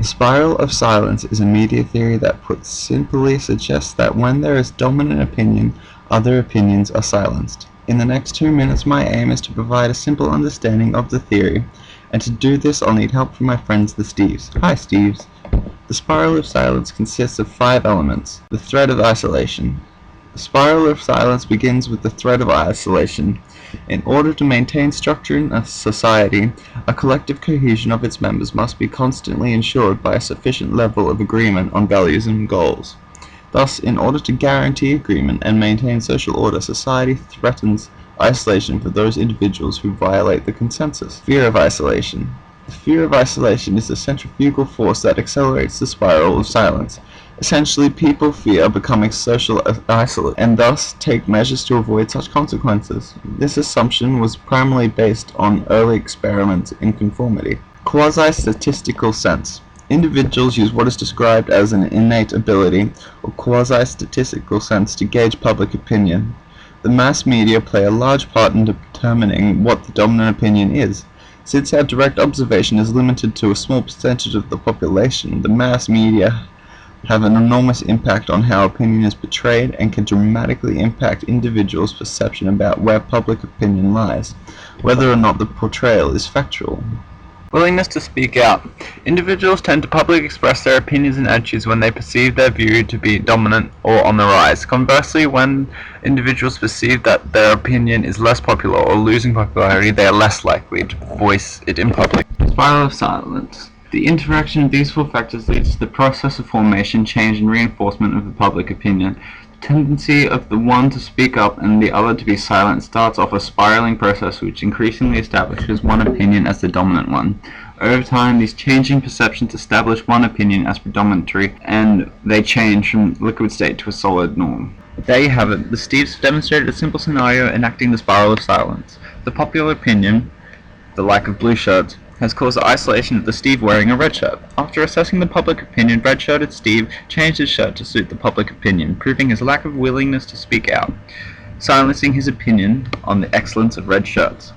The spiral of silence is a media theory that, put simply, suggests that when there is dominant opinion, other opinions are silenced. In the next 2 minutes, my aim is to provide a simple understanding of the theory, and to do this I'll need help from my friends the Steves. Hi Steves! The spiral of silence consists of 5 elements. The threat of isolation. The spiral of silence begins with the threat of isolation. In order to maintain structure in a society, a collective cohesion of its members must be constantly ensured by a sufficient level of agreement on values and goals. Thus, in order to guarantee agreement and maintain social order, society threatens isolation for those individuals who violate the consensus. Fear of isolation. The fear of isolation is the centrifugal force that accelerates the spiral of silence. Essentially, people fear becoming social isolate, and thus take measures to avoid such consequences. This assumption was primarily based on early experiments in conformity. Quasi-statistical sense. Individuals use what is described as an innate ability, or quasi-statistical sense, to gauge public opinion. The mass media play a large part in determining what the dominant opinion is. Since our direct observation is limited to a small percentage of the population, the mass media have an enormous impact on how opinion is portrayed and can dramatically impact individuals' perception about where public opinion lies, whether or not the portrayal is factual. Willingness to speak out. Individuals tend to publicly express their opinions and attitudes when they perceive their view to be dominant or on the rise. Conversely, when individuals perceive that their opinion is less popular or losing popularity, they are less likely to voice it in public. Spiral of silence. The interaction of these 4 factors leads to the process of formation, change, and reinforcement of the public opinion. The tendency of the one to speak up and the other to be silent starts off a spiraling process which increasingly establishes one opinion as the dominant one. Over time, these changing perceptions establish one opinion as predominantary, and they change from liquid state to a solid norm. There you have it. The Steves demonstrated a simple scenario enacting the spiral of silence. The popular opinion, the lack of blue shirts, has caused the isolation of the Steve wearing a red shirt. After assessing the public opinion, red-shirted Steve changed his shirt to suit the public opinion, proving his lack of willingness to speak out, silencing his opinion on the excellence of red shirts.